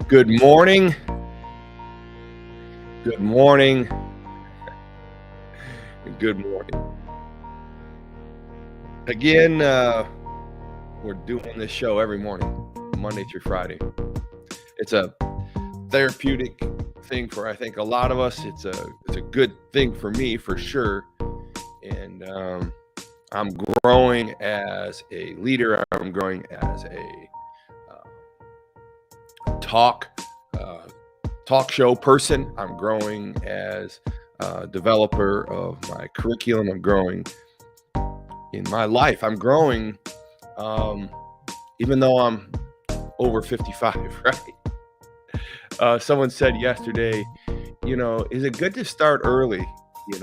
Good morning. Good morning. Good morning. Again, we're doing this show every morning, Monday through Friday. It's a therapeutic thing for, I think, a lot of us. It's a good thing for me, for sure. And I'm growing as a leader. I'm growing as a talk show person. I'm growing as a developer of my curriculum. I'm growing in my life. I'm growing even though I'm over 55, right? Someone said yesterday, is it good to start early, when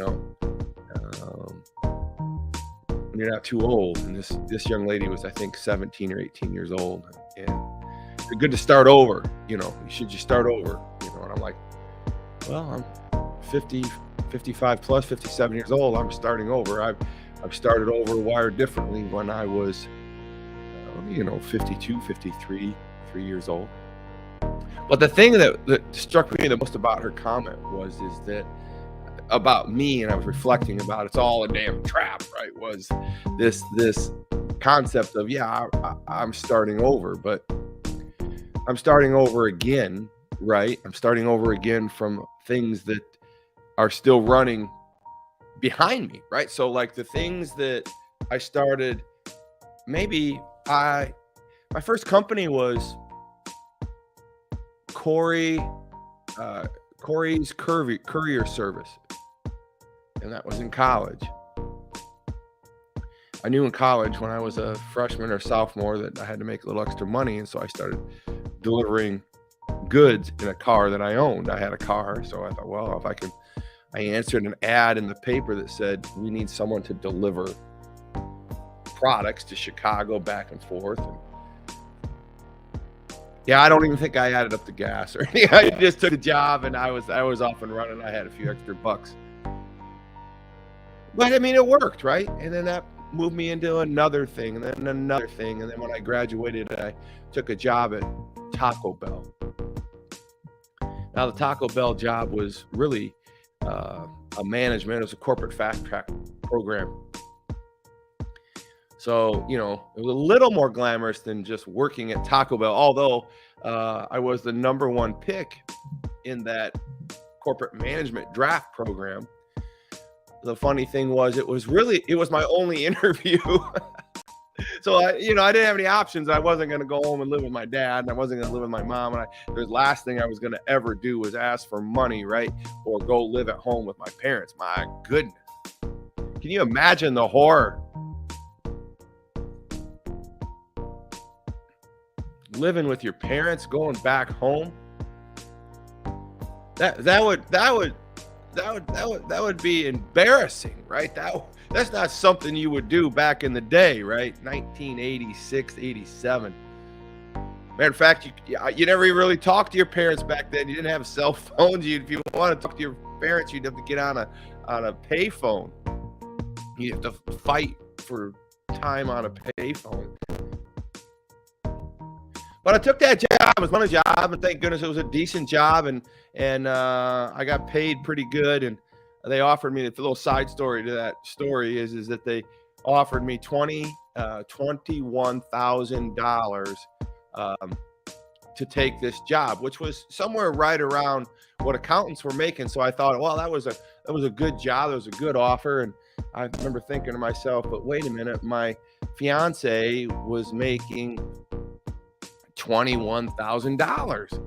you're not too old? And this young lady was, I think, 17 or 18 years old. And it's good to start over, you should just start over, and I'm like, well, I'm 50, 55 plus, 57 years old. I'm starting over. I've started over wired differently when I was, 52, 53, 3 years old. But the thing that struck me the most about her comment is that about me, and I was reflecting about it's all a damn trap, right? Was this concept of, I'm starting over, but I'm starting over again, right? I'm starting over again from things that are still running behind me, right? So like the things that I started, my first company was Corey's courier service, and that was in college. I knew in college when I was a freshman or sophomore that I had to make a little extra money, and so I started delivering goods in a car that I owned. I had a car, so I thought, well, if I answered an ad in the paper that said we need someone to deliver products to Chicago back and forth. And I don't even think I added up the gas or anything. I just took the job and I was off and running. I had a few extra bucks. But I mean, it worked, right? And then that moved me into another thing, and then another thing. And then when I graduated, I took a job at Taco Bell. Now, the Taco Bell job was really a management. It was a corporate fast track program. So, it was a little more glamorous than just working at Taco Bell, although I was the number one pick in that corporate management draft program. The funny thing was, it was my only interview. So I didn't have any options. I wasn't going to go home and live with my dad, and I wasn't going to live with my mom. And the last thing I was going to ever do was ask for money, right? Or go live at home with my parents. My goodness. Can you imagine the horror? Living with your parents, going back home. That would be embarrassing, right? That's not something you would do back in the day, right? 1986, 87. Matter of fact, you never really talked to your parents back then. You didn't have cell phones. If you wanted to talk to your parents, you'd have to get on a pay phone. You have to fight for time on a pay phone. But I took that job. It was one job, and thank goodness it was a decent job, and I got paid pretty good. And they offered me, the little side story to that story is that they offered me $21,000 to take this job, which was somewhere right around what accountants were making. So I thought, well, that was a good job. It was a good offer. And I remember thinking to myself, but wait a minute, my fiance was making $21,000,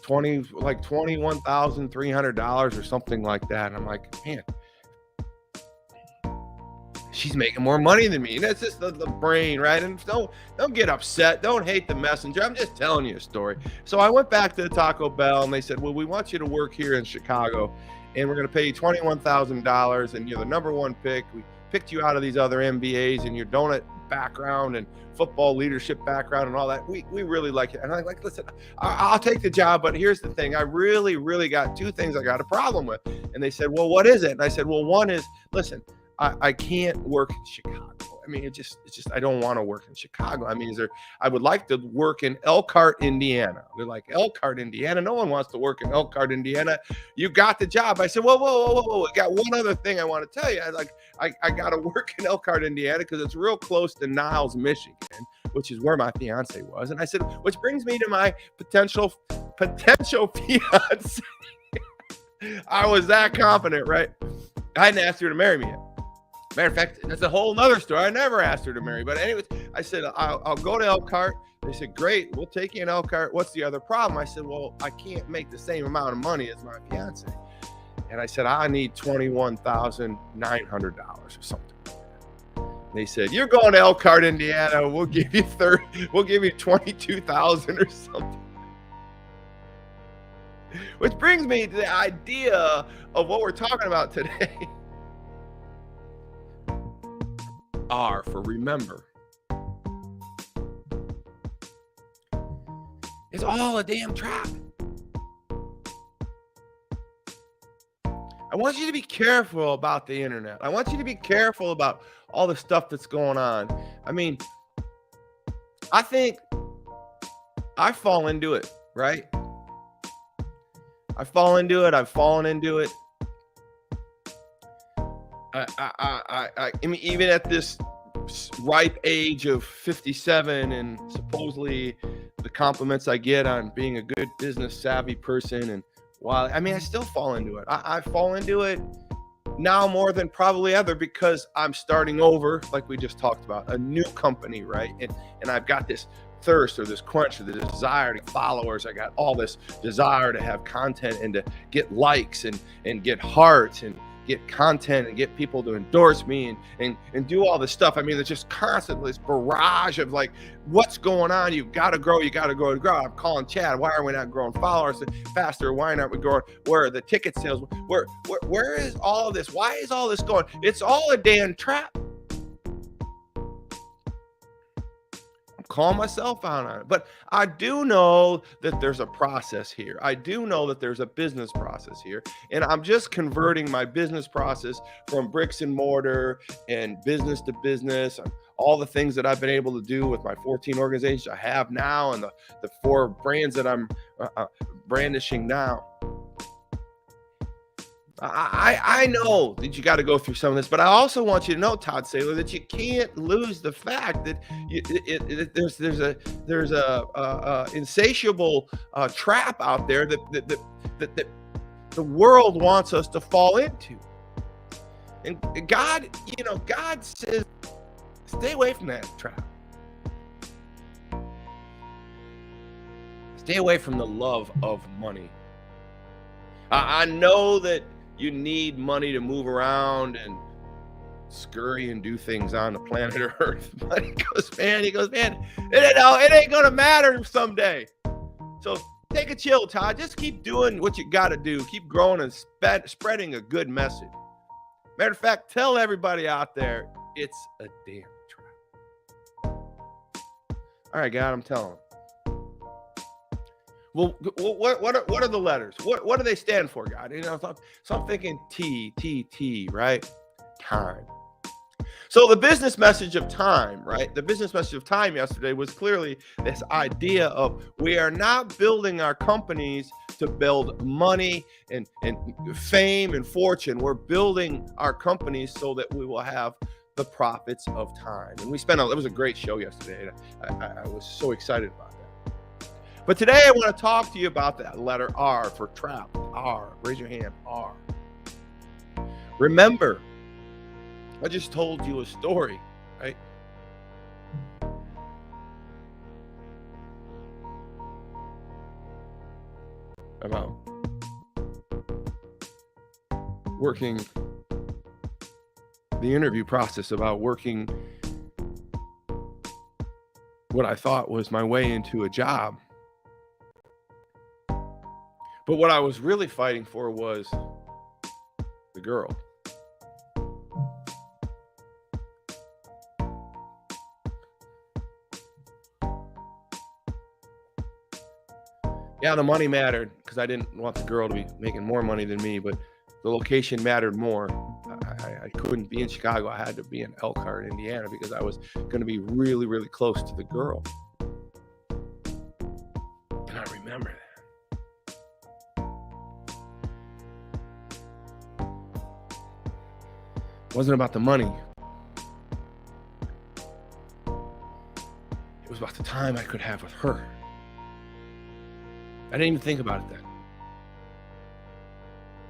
$21,300 or something like that. And I'm like, man, she's making more money than me. And that's just the brain, right? And don't get upset. Don't hate the messenger. I'm just telling you a story. So I went back to the Taco Bell, and they said, well, we want you to work here in Chicago, and we're going to pay you $21,000, and you're the number one pick. We picked you out of these other MBAs and your donut background and football leadership background and all that. We really like it. And I'm like, listen, I'll take the job, but here's the thing. I really, really got two things I got a problem with. And they said, well, what is it? And I said, well, one is, listen, I can't work in Chicago. I mean, I don't want to work in Chicago. I mean, I would like to work in Elkhart, Indiana. They're like, Elkhart, Indiana? No one wants to work in Elkhart, Indiana. You got the job. I said, whoa. I got one other thing I want to tell you. I got to work in Elkhart, Indiana because it's real close to Niles, Michigan, which is where my fiance was. And I said, which brings me to my potential fiance. I was that confident, right? I hadn't asked her to marry me yet. Matter of fact, that's a whole nother story. I never asked her to marry. But anyways, I said, I'll go to Elkhart. They said, great, we'll take you in Elkhart. What's the other problem? I said, well, I can't make the same amount of money as my fiance. And I said, I need $21,900 or something. They said, you're going to Elkhart, Indiana. We'll give you $22,000 or something. Which brings me to the idea of what we're talking about today. R for remember. It's all a damn trap. I want you to be careful about the internet. I want you to be careful about all the stuff that's going on. I mean, I think I fall into it, right? I fall into it. I've fallen into it. I mean, even at this ripe age of 57 and supposedly the compliments I get on being a good business savvy person, and while I mean, I still fall into it. I fall into it now more than probably ever because I'm starting over, like we just talked about, a new company, right? And I've got this thirst or this quench or the desire to get followers. I got all this desire to have content and to get likes and get hearts and get content and get people to endorse me and do all this stuff. I mean, there's just constantly this barrage of like, what's going on? You got to grow. I'm calling Chad. Why are we not growing followers faster? Why aren't we growing? Where are the ticket sales? Where is all of this? Why is all this going? It's all a damn trap. Call myself out on it. But I do know that there's a process here. I do know that there's a business process here. And I'm just converting my business process from bricks and mortar and business to business and all the things that I've been able to do with my 14 organizations I have now and the 4 brands that I'm brandishing now. I know that you got to go through some of this, but I also want you to know, Todd Saylor, that you can't lose the fact that there's a insatiable trap out there that the world wants us to fall into. And God, God says, stay away from that trap. Stay away from the love of money. I know that you need money to move around and scurry and do things on the planet Earth. But he goes, man, it ain't gonna matter someday. So take a chill, Todd. Just keep doing what you got to do. Keep growing and spreading a good message. Matter of fact, tell everybody out there it's a damn trap. All right, God, I'm telling them. Well, what are the letters? What do they stand for, God? So I'm thinking T, right? Time. So the business message of time, right? The business message of time yesterday was clearly this idea of we are not building our companies to build money and fame and fortune. We're building our companies so that we will have the profits of time. And it was a great show yesterday. I was so excited about that. But today I want to talk to you about that letter R for trap. R. Raise your hand. R. Remember, I just told you a story, right? About working the interview process, about working what I thought was my way into a job. But what I was really fighting for was the girl. Yeah, the money mattered because I didn't want the girl to be making more money than me, but the location mattered more. I couldn't be in Chicago. I had to be in Elkhart, Indiana, because I was going to be really, really close to the girl. And I remember that. It wasn't about the money. It was about the time I could have with her. I didn't even think about it then.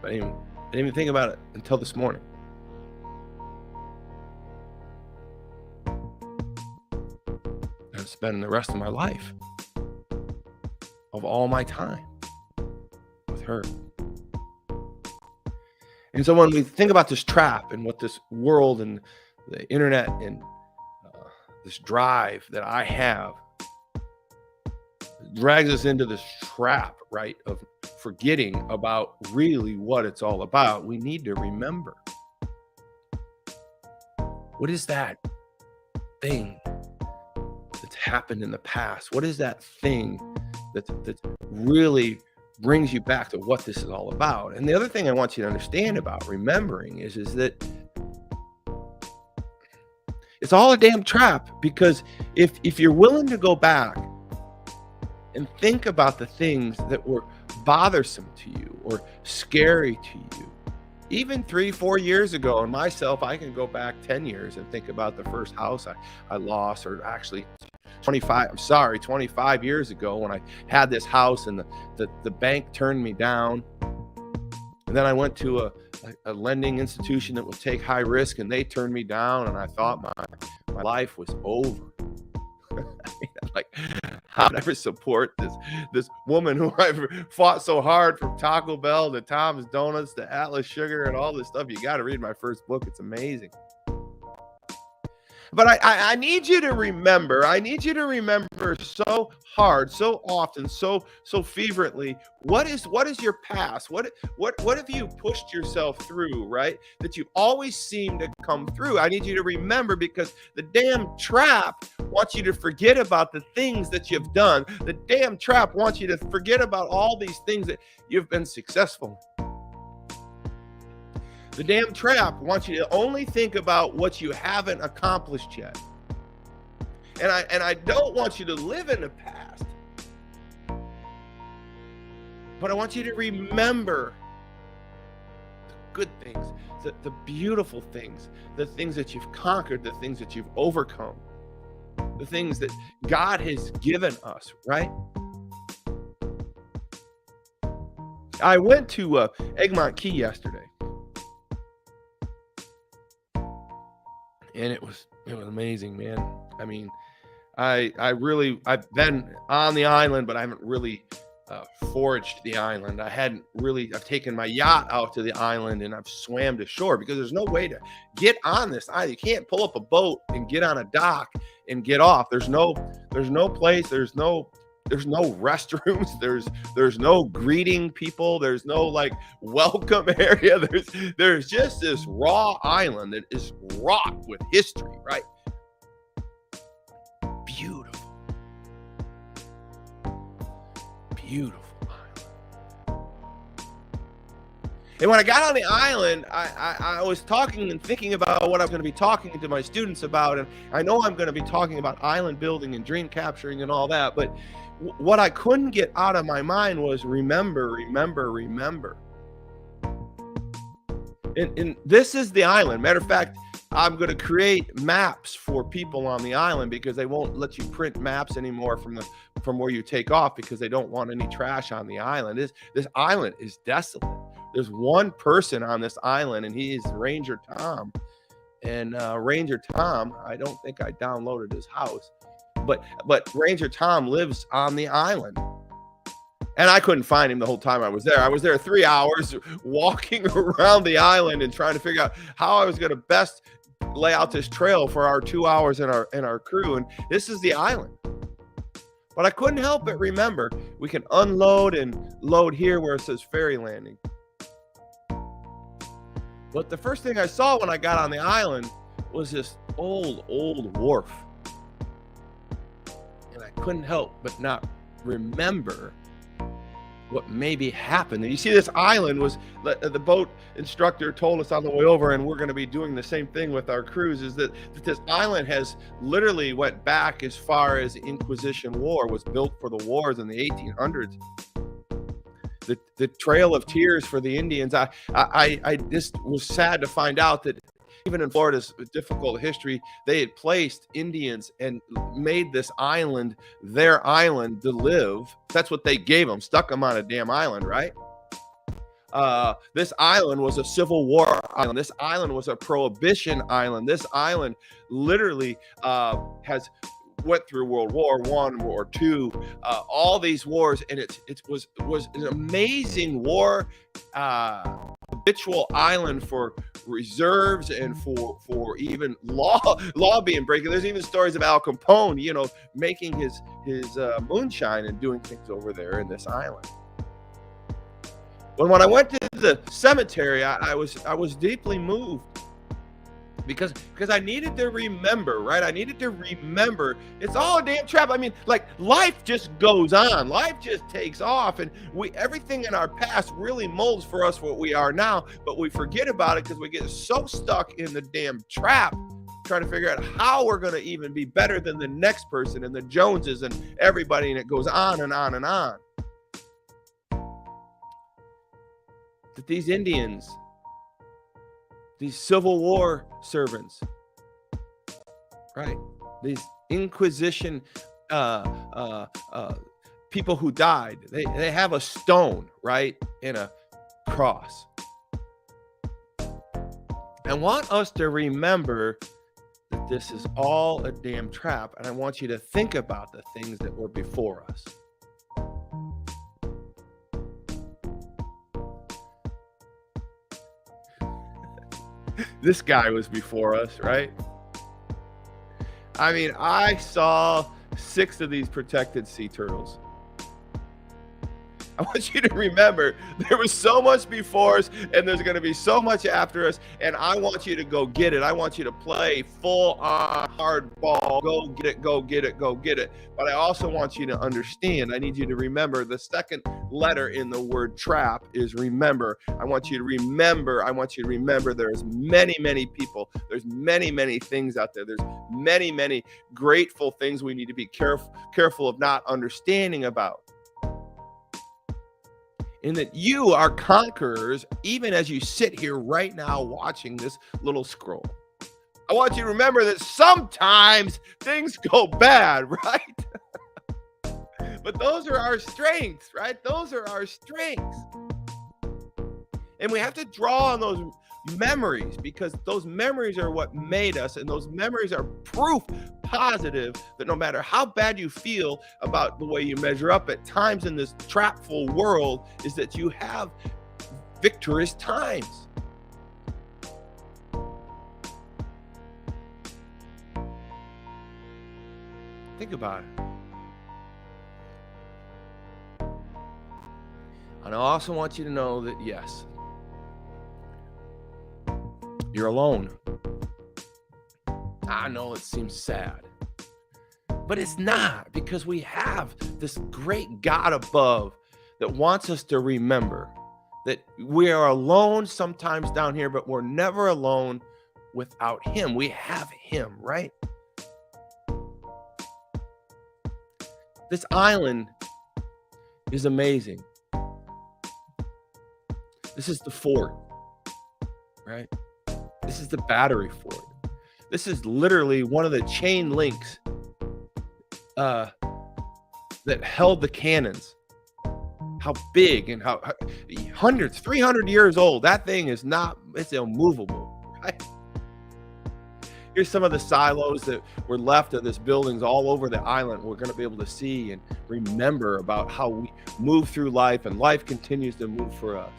I didn't even think about it until this morning. I'm spending the rest of my life, of all my time, with her. And so when we think about this trap and what this world and the internet and this drive that I have drags us into this trap, right, of forgetting about really what it's all about, we need to remember. What is that thing that's happened in the past? What is that thing that really brings you back to what this is all about? And the other thing I want you to understand about remembering is that it's all a damn trap, because if you're willing to go back and think about the things that were bothersome to you or scary to you, even 3-4 years ago, and myself, I can go back 10 years and think about the first house I lost, or actually 25 years ago when I had this house and the bank turned me down. And then I went to a lending institution that would take high risk, and they turned me down, and I thought my life was over. Like, how would I ever support this woman who I've fought so hard, from Taco Bell to Tom's Donuts to Atlas Sugar and all this stuff? You got to read my first book. It's amazing. But I need you to remember. I need you to remember so hard, so often, so fervently. What is your past? What have you pushed yourself through, right? That you've always seemed to come through. I need you to remember, because the damn trap wants you to forget about the things that you've done. The damn trap wants you to forget about all these things that you've been successful in. The damn trap wants you to only think about what you haven't accomplished yet. And I don't want you to live in the past. But I want you to remember the good things, the beautiful things, the things that you've conquered, the things that you've overcome, the things that God has given us, right? I went to Egmont Key yesterday. And it was amazing, man. I mean, I've been on the island, but I haven't really foraged the island. I've taken my yacht out to the island, and I've swam to shore, because there's no way to get on this island. You can't pull up a boat and get on a dock and get off. There's no place. There's no restrooms. There's no greeting people. There's no like welcome area. There's just this raw island that is wrought with history, right? Beautiful island. And when I got on the island, I was talking and thinking about what I'm going to be talking to my students about. And I know I'm going to be talking about island building and dream capturing and all that, but what I couldn't get out of my mind was remember. And this is the island. Matter of fact, I'm going to create maps for people on the island, because they won't let you print maps anymore from where you take off, because they don't want any trash on the island. This island is desolate. There's one person on this island, and he is Ranger Tom. And Ranger Tom, I don't think I downloaded his house, but Ranger Tom lives on the island. And I couldn't find him the whole time I was there. I was there 3 hours walking around the island and trying to figure out how I was going to best lay out this trail for our 2 hours and our crew. And this is the island. But I couldn't help but remember, we can unload and load here where it says ferry landing. But the first thing I saw when I got on the island was this old wharf. And I couldn't help but not remember what maybe happened. And you see, this island was, the boat instructor told us on the way over, and we're going to be doing the same thing with our cruise, is that this island has literally went back as far as the Inquisition War was built for the wars in the 1800s. The Trail of Tears for the Indians. I just was sad to find out that even in Florida's difficult history, they had placed Indians and made this island their island to live. That's what they gave them, stuck them on a damn island, right? This island was a Civil War island. This island was a Prohibition island. This island literally has went through World War I, World War II, all these wars, and it was an amazing war, habitual island for reserves and for even law being breaking. There's even stories of Al Capone, making his moonshine and doing things over there in this island. When I went to the cemetery, I was deeply moved. Because I needed to remember, right? I needed to remember it's all a damn trap. I mean, like, life just goes on. Life just takes off. And everything in our past really molds for us what we are now. But we forget about it because we get so stuck in the damn trap trying to figure out how we're going to even be better than the next person and the Joneses and everybody. And it goes on and on and on. That these Indians, these Civil War servants, right? These Inquisition people who died, they have a stone, right, and a cross. I want us to remember that this is all a damn trap, and I want you to think about the things that were before us. This guy was before us, right? I mean, I saw 6 of these protected sea turtles. I want you to remember there was so much before us, and there's going to be so much after us, and I want you to go get it. I want you to play full on hard ball. Go get it, go get it, go get it. But I also want you to understand, I need you to remember the second letter in the word trap is remember. I want you to remember there's many, many people. There's many, many things out there. There's many, many grateful things we need to be careful of not understanding about. In that you are conquerors, even as you sit here right now watching this little scroll. I want you to remember that sometimes things go bad, right? But those are our strengths, right? Those are our strengths. And we have to draw on those memories, because those memories are what made us, and those memories are proof positive that no matter how bad you feel about the way you measure up at times in this trapful world, is that you have victorious times. Think about it. And I also want you to know that, yes, you're alone. I know it seems sad, but it's not, because we have this great God above that wants us to remember that we are alone sometimes down here, but we're never alone without Him. We have Him, right? This island is amazing. This is the fort, right? This is the battery fort. This is literally one of the chain links that held the cannons. How big and how hundreds, 300 years old. That thing is not, it's immovable, right? Here's some of the silos that were left of this buildings all over the island. We're going to be able to see and remember about how we move through life, and life continues to move for us.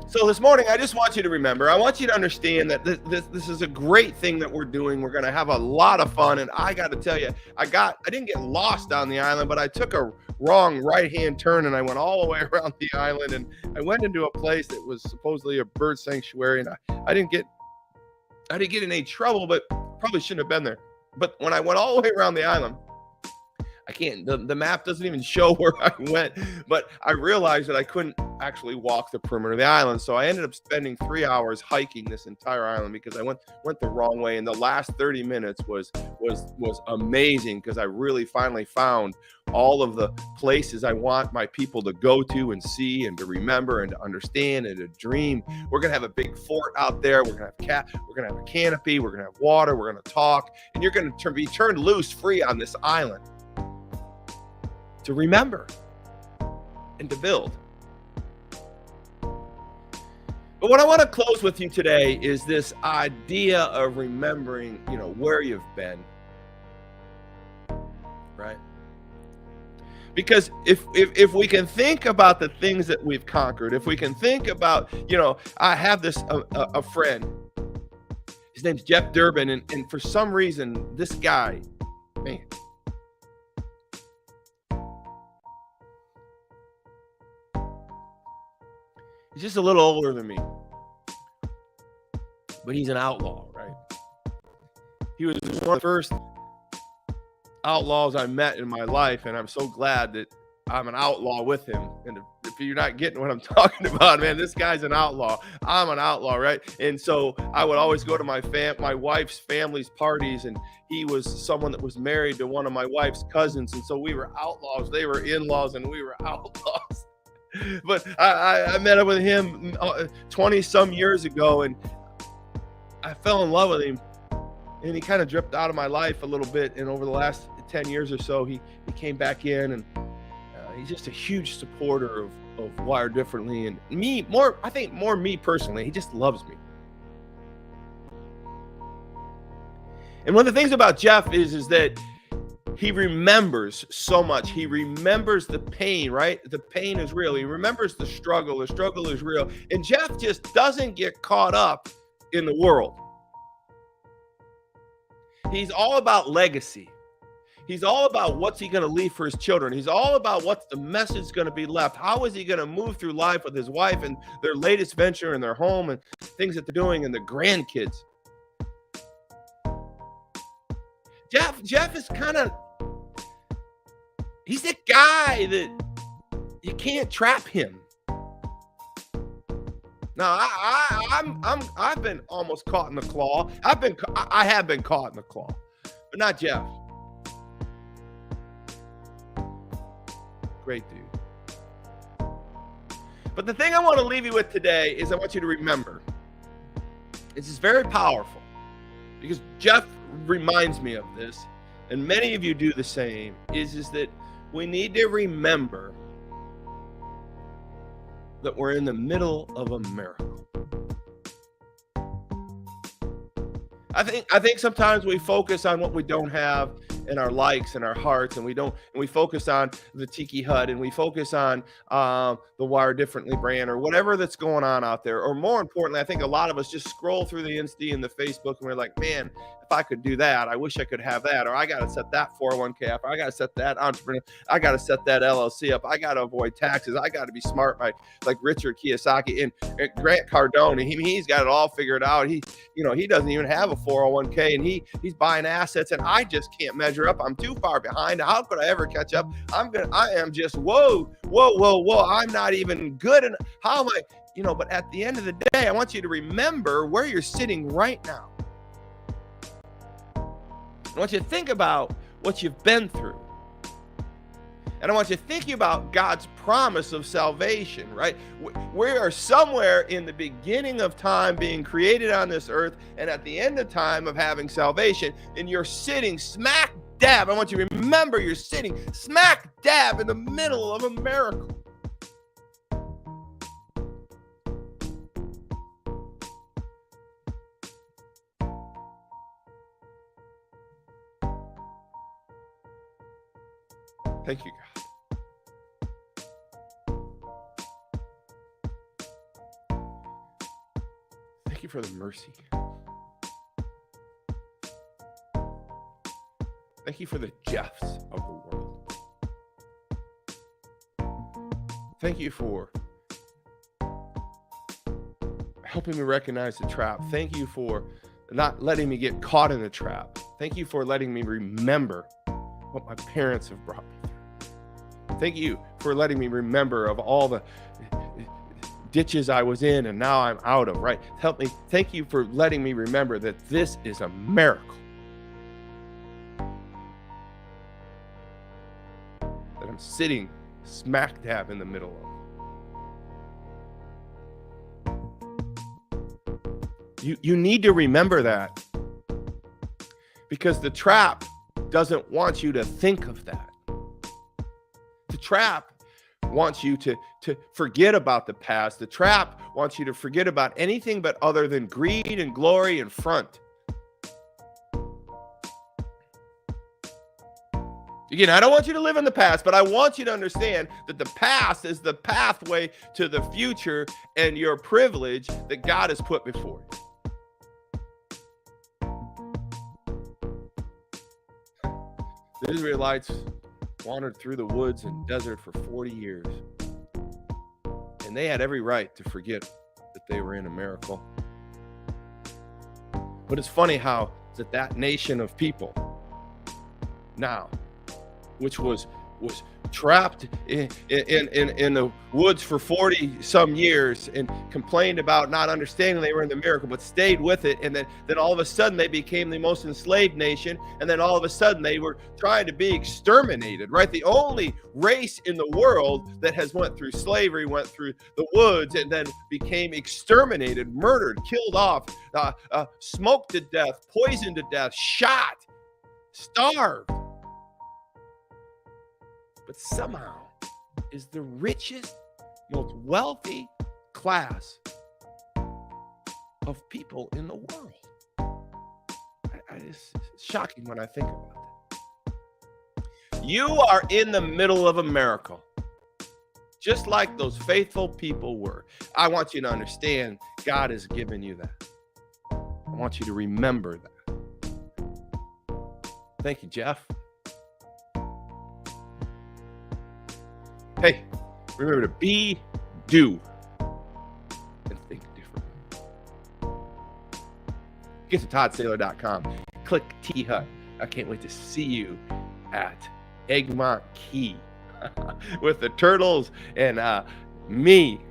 So this morning, I just want you to remember, I want you to understand that this is a great thing that we're doing. We're going to have a lot of fun. And I got to tell you, I didn't get lost on the island, but I took a wrong right-hand turn and I went all the way around the island. And I went into a place that was supposedly a bird sanctuary. And I didn't get in any trouble, but probably shouldn't have been there. But when I went all the way around the island, I can't, the map doesn't even show where I went, but I realized that I couldn't actually walk the perimeter of the island. So I ended up spending 3 hours hiking this entire island because I went the wrong way. And the last 30 minutes was amazing because I really finally found all of the places I want my people to go to and see and to remember and to understand and to dream. We're gonna have a big fort out there. We're gonna have a canopy. We're gonna have water. We're gonna talk, and you're gonna be turned loose, free on this island to remember and to build. But what I want to close with you today is this idea of remembering, where you've been, right? Because if we can think about the things that we've conquered, if we can think about, I have this a friend. His name's Jeff Durbin, and for some reason, this guy, man, he's just a little older than me, but he's an outlaw, right? He was one of the first outlaws I met in my life, and I'm so glad that I'm an outlaw with him. And if you're not getting what I'm talking about, man, this guy's an outlaw. I'm an outlaw, right? And so I would always go to my wife's family's parties, and he was someone that was married to one of my wife's cousins, and so we were outlaws. They were in-laws, and we were outlaws. But I met up with him 20 some years ago, and I fell in love with him, and he kind of dripped out of my life a little bit. And over the last 10 years or so, he came back in, and he's just a huge supporter of Wired Differently, and I think more me personally. He just loves me. And one of the things about Jeff is that he remembers so much. He remembers the pain, right? The pain is real. He remembers the struggle. The struggle is real. And Jeff just doesn't get caught up in the world. He's all about legacy. He's all about what's he going to leave for his children. He's all about what's the message going to be left. How is he going to move through life with his wife and their latest venture and their home and things that they're doing and the grandkids. Jeff is he's the guy that you can't trap him. Now I've been almost caught in the claw. I have been caught in the claw, but not Jeff. Great dude. But the thing I want to leave you with today is I want you to remember. This is very powerful because Jeff reminds me of this, and many of you do the same, is that we need to remember that we're in the middle of a miracle. I think sometimes we focus on what we don't have and our likes and our hearts, and we focus on the Tiki Hut, and we focus on the Wire Differently brand, or whatever that's going on out there. Or more importantly, I think a lot of us just scroll through the Insta and the Facebook, and we're like, man, if I could do that, I wish I could have that, or I got to set that 401k up, or I got to set that entrepreneur, I got to set that LLC up, I got to avoid taxes, I got to be smart, like Richard Kiyosaki and Grant Cardone. He's got it all figured out. He doesn't even have a 401k, and he's buying assets, and I just can't measure up. I'm too far behind. How could I ever catch up? I am just whoa. I'm not even good. And how am I? But at the end of the day, I want you to remember where you're sitting right now. I want you to think about what you've been through. And I want you thinking about God's promise of salvation, right? We are somewhere in the beginning of time being created on this earth, and at the end of time of having salvation, and you're sitting smack dab. I want you to remember you're sitting smack dab in the middle of a miracle. Thank you, God. Thank you for the mercy. Thank you for the Jeffs of the world. Thank you for helping me recognize the trap. Thank you for not letting me get caught in the trap. Thank you for letting me remember what my parents have brought me through. Thank you for letting me remember of all the ditches I was in and now I'm out of, right? Help me. Thank you for letting me remember that this is a miracle that I'm sitting smack dab in the middle of. You need to remember that, because the trap doesn't want you to think of that. The trap wants you to forget about the past. The trap wants you to forget about anything but other than greed and glory and front. Again, I don't want you to live in the past, but I want you to understand that the past is the pathway to the future and your privilege that God has put before you. The Israelites wandered through the woods and desert for 40 years. And they had every right to forget that they were in a miracle. But it's funny how that nation of people now, which was trapped in the woods for 40 some years and complained about not understanding they were in the miracle, but stayed with it. And then all of a sudden they became the most enslaved nation. And then all of a sudden they were trying to be exterminated, right? The only race in the world that has went through slavery, went through the woods, and then became exterminated, murdered, killed off, smoked to death, poisoned to death, shot, starved. But somehow is the richest, most wealthy class of people in the world. It's shocking when I think about that. You are in the middle of a miracle, just like those faithful people were. I want you to understand God has given you that. I want you to remember that. Thank you, Jeff. Hey, remember to be, do, and think differently. Get to toddsaylor.com. Click T-Hut. I can't wait to see you at Egmont Key with the turtles and me